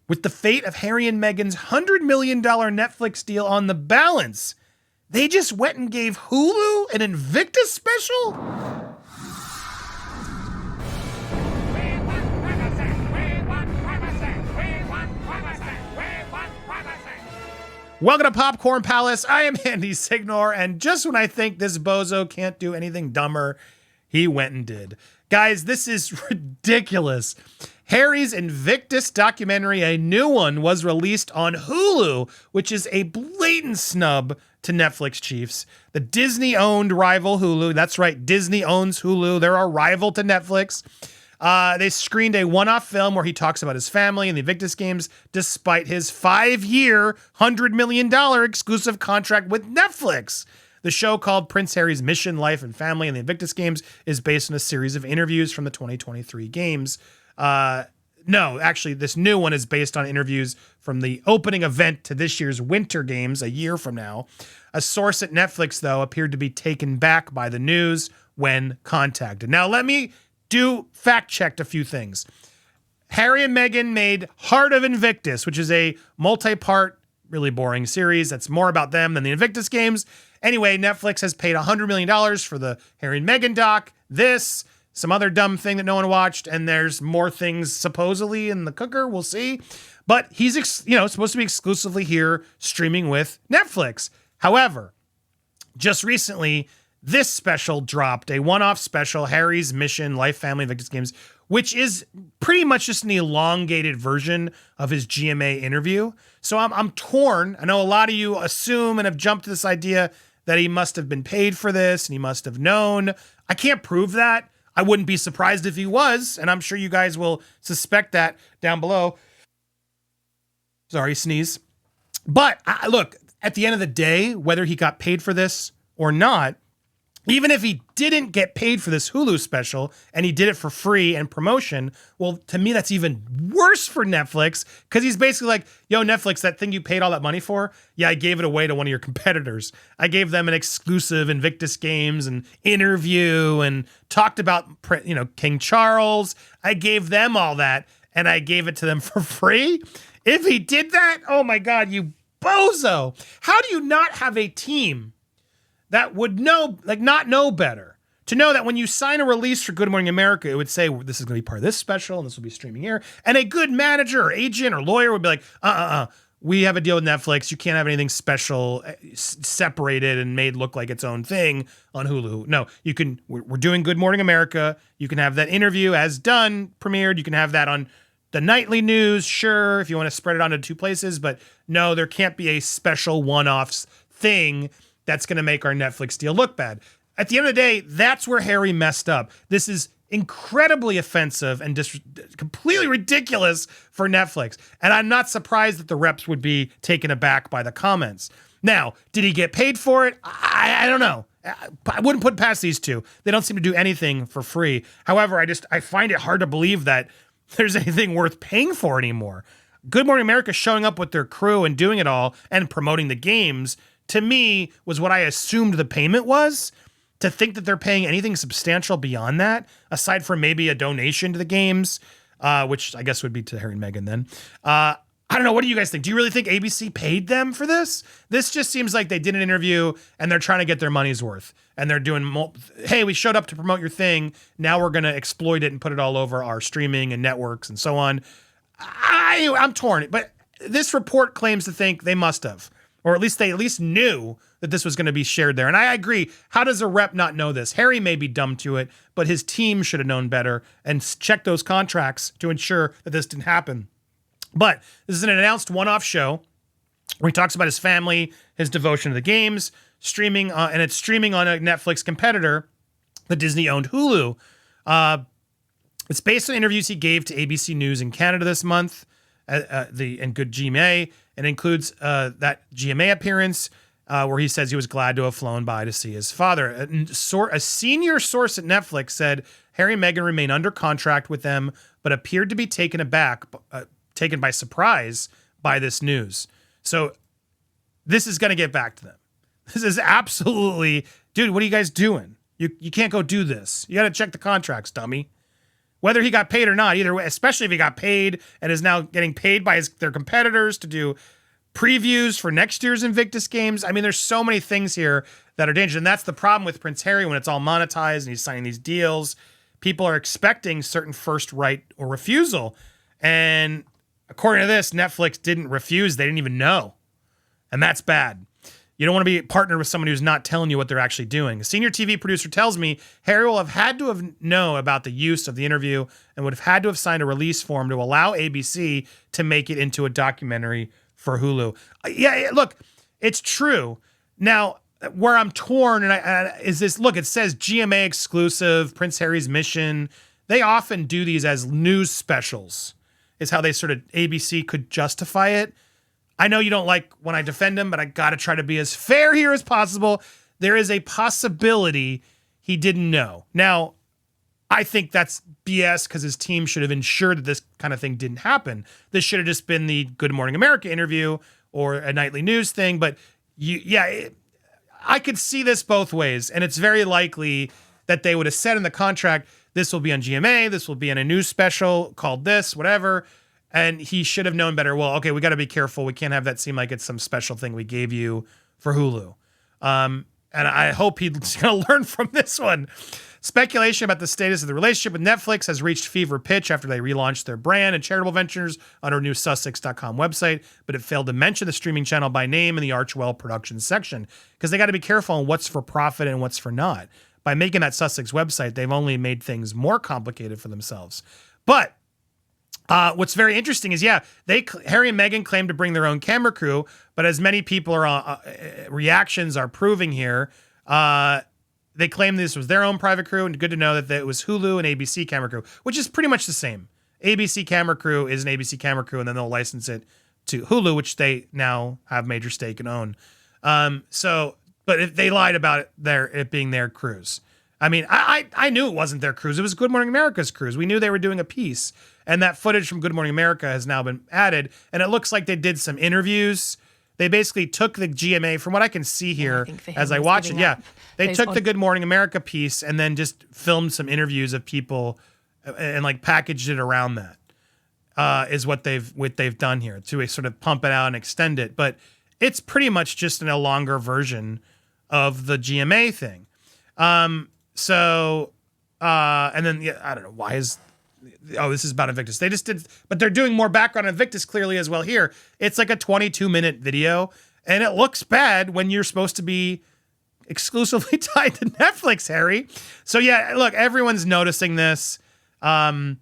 With the fate of Harry and Meghan's $100 million Netflix deal on the balance, they just went and gave Hulu an Invictus special? Welcome to Popcorn Palace. I am Andy Signor, and just when I think this bozo can't do anything dumber, he went and did. Guys, this is ridiculous. Harry's Invictus documentary, a new one, was released on Hulu, which is a blatant snub to Netflix chiefs. The Disney-owned rival Hulu. That's right, Disney owns Hulu. They're a rival to Netflix. They screened a one-off film where he talks about his family and the Invictus Games, despite his 5-year, $100 million exclusive contract with Netflix. The show, called Prince Harry's Mission, Life, and Family and the Invictus Games, is based on a series of interviews from the 2023 games. No, actually, this new one is based on interviews from the opening event to this year's Winter Games a year from now. A source at Netflix, though, appeared to be taken back by the news when contacted. Now, let me fact-checked a few things. Harry and Meghan made Heart of Invictus, which is a multi-part, really boring series that's more about them than the Invictus Games. Anyway, Netflix has paid $100 million for the Harry and Meghan doc, some other dumb thing that no one watched, and there's more things supposedly in the cooker. We'll see. But he's supposed to be exclusively here streaming with Netflix. However, just recently, this special dropped, a one-off special, Harry's Mission, Life, Family, Invictus Games, which is pretty much just an elongated version of his GMA interview. So I'm torn. I know a lot of you assume and have jumped to this idea that he must have been paid for this and he must have known. I can't prove that. I wouldn't be surprised if he was, and I'm sure you guys will suspect that down below. Sorry, sneeze. But look, at the end of the day, whether he got paid for this or not, even if he didn't get paid for this Hulu special and he did it for free and promotion, well, to me, that's even worse for Netflix, because he's basically like, yo, Netflix, that thing you paid all that money for, yeah, I gave it away to one of your competitors. I gave them an exclusive Invictus Games and interview and talked about, King Charles. I gave them all that and I gave it to them for free. If he did that, oh my God, you bozo. How do you not have a team that would not know better? To know that when you sign a release for Good Morning America, it would say, this is going to be part of this special and this will be streaming here. And a good manager or agent or lawyer would be like, we have a deal with Netflix. You can't have anything special separated and made look like its own thing on Hulu. No, we're doing Good Morning America. You can have that interview as done, premiered. You can have that on the nightly news, sure, if you want to spread it onto 2 places. But no, there can't be a special one-offs thing that's going to make our Netflix deal look bad. At the end of the day, that's where Harry messed up. This is incredibly offensive and completely ridiculous for Netflix. And I'm not surprised that the reps would be taken aback by the comments. Now, did he get paid for it? I don't know. I wouldn't put past these two. They don't seem to do anything for free. However, I find it hard to believe that there's anything worth paying for anymore. Good Morning America showing up with their crew and doing it all and promoting the games, to me, was what I assumed the payment was. To think that they're paying anything substantial beyond that, aside from maybe a donation to the games, which I guess would be to Harry and Meghan then. I don't know. What do you guys think? Do you really think ABC paid them for this? This just seems like they did an interview and they're trying to get their money's worth. And they're doing, hey, we showed up to promote your thing. Now we're going to exploit it and put it all over our streaming and networks and so on. I'm torn. But this report claims to think they must have. Or at least they knew that this was going to be shared there. And I agree. How does a rep not know this? Harry may be dumb to it, but his team should have known better and checked those contracts to ensure that this didn't happen. But this is an announced one-off show where he talks about his family, his devotion to the games, streaming, and it's streaming on a Netflix competitor, the Disney-owned Hulu. It's based on interviews he gave to ABC News in Canada this month, and Good GMA. It includes that GMA appearance where he says he was glad to have flown by to see his father. A senior source at Netflix said Harry and Meghan remain under contract with them, but appeared to be taken by surprise by this news. So this is going to get back to them. This is absolutely, dude, what are you guys doing? You can't go do this. You got to check the contracts, dummy. whether he got paid or not, either way, especially if he got paid and is now getting paid by their competitors to do previews for next year's Invictus Games. I mean, there's so many things here that are dangerous. And that's the problem with Prince Harry when it's all monetized and he's signing these deals. People are expecting certain first right or refusal. And according to this, Netflix didn't refuse. They didn't even know. And that's bad. You don't want to be partnered with someone who's not telling you what they're actually doing. A senior TV producer tells me Harry will have had to have known about the use of the interview and would have had to have signed a release form to allow ABC to make it into a documentary for Hulu. Yeah, look, it's true. Now, where I'm torn is this, look, it says GMA exclusive, Prince Harry's mission. They often do these as news specials, is how they sort of, ABC could justify it. I know you don't like when I defend him, but I got to try to be as fair here as possible. There is a possibility he didn't know. Now, I think that's BS because his team should have ensured that this kind of thing didn't happen. This should have just been the Good Morning America interview or a nightly news thing. But I could see this both ways. And it's very likely that they would have said in the contract, this will be on GMA, this will be in a news special called this, whatever. And he should have known better. Well, okay, we got to be careful. We can't have that seem like it's some special thing we gave you for Hulu. And I hope he's going to learn from this one. Speculation about the status of the relationship with Netflix has reached fever pitch after they relaunched their brand and charitable ventures on our new Sussex.com website, but it failed to mention the streaming channel by name in the Archwell Productions section because they got to be careful on what's for profit and what's for not. By making that Sussex website, they've only made things more complicated for themselves. But what's very interesting is, Harry and Meghan claim to bring their own camera crew, but as many people reactions are proving here, they claim this was their own private crew, and good to know that it was Hulu and ABC camera crew, which is pretty much the same. ABC camera crew is an ABC camera crew, and then they'll license it to Hulu, which they now have major stake and own. But if they lied about it being their crews. I mean, I knew it wasn't their crews. It was Good Morning America's crews. We knew they were doing a piece. And that footage from Good Morning America has now been added. And it looks like they did some interviews. They basically took the GMA, from what I can see here as I watch it. Yeah, they took the Good Morning America piece and then just filmed some interviews of people and like packaged it around that. Is what they've done here to sort of pump it out and extend it. But it's pretty much just in a longer version of the GMA thing. And then I don't know why this is about Invictus. They just did, but they're doing more background on Invictus clearly as well here. It's like a 22-minute video, and it looks bad when you're supposed to be exclusively tied to Netflix, Harry. So yeah, look, everyone's noticing this. They're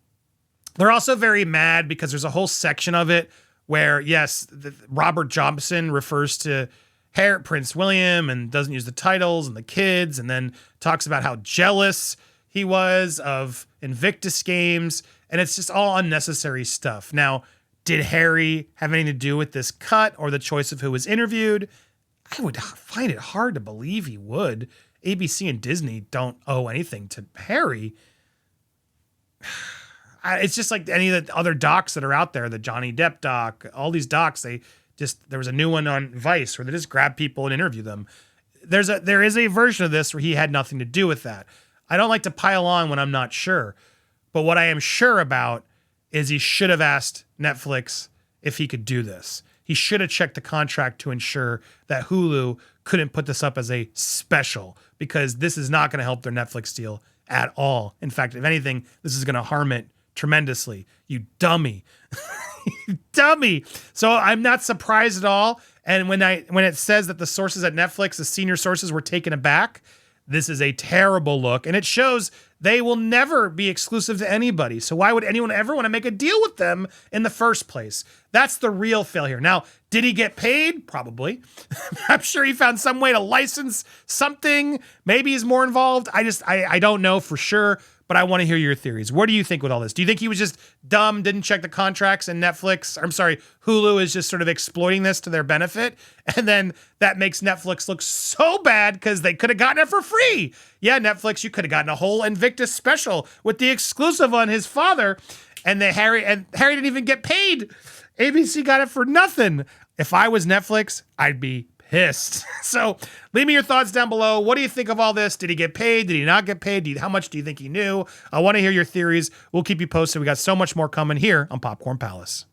also very mad because there's a whole section of it where, yes, Robert Johnson refers to Prince William and doesn't use the titles and the kids, and then talks about how jealous he was of Invictus Games, and it's just all unnecessary stuff. Now, did Harry have anything to do with this cut or the choice of who was interviewed? I would find it hard to believe he would. ABC and Disney don't owe anything to Harry. It's just like any of the other docs that are out there, the Johnny Depp doc, all these docs, there was a new one on Vice where they just grab people and interview them. There is a version of this where he had nothing to do with that. I don't like to pile on when I'm not sure, but what I am sure about is he should have asked Netflix if he could do this. He should have checked the contract to ensure that Hulu couldn't put this up as a special, because this is not going to help their Netflix deal at all. In fact, if anything, this is going to harm it tremendously. You dummy. You dummy. So I'm not surprised at all. And when it says that the sources at Netflix, the senior sources, were taken aback, this is a terrible look, and it shows they will never be exclusive to anybody. So why would anyone ever want to make a deal with them in the first place? That's the real failure. Now, did he get paid? Probably. I'm sure he found some way to license something. Maybe he's more involved. I don't know for sure, but I want to hear your theories. What do you think with all this? Do you think he was just dumb, didn't check the contracts, and Hulu is just sort of exploiting this to their benefit? And then that makes Netflix look so bad because they could have gotten it for free. Yeah, Netflix, you could have gotten a whole Invictus special with the exclusive on his father, and Harry didn't even get paid. ABC got it for nothing. If I was Netflix, I'd be pissed. So leave me your thoughts down below. What do you think of all this? Did he get paid? Did he not get paid? How much do you think he knew? I want to hear your theories. We'll keep you posted. We got so much more coming here on Popcorn Palace.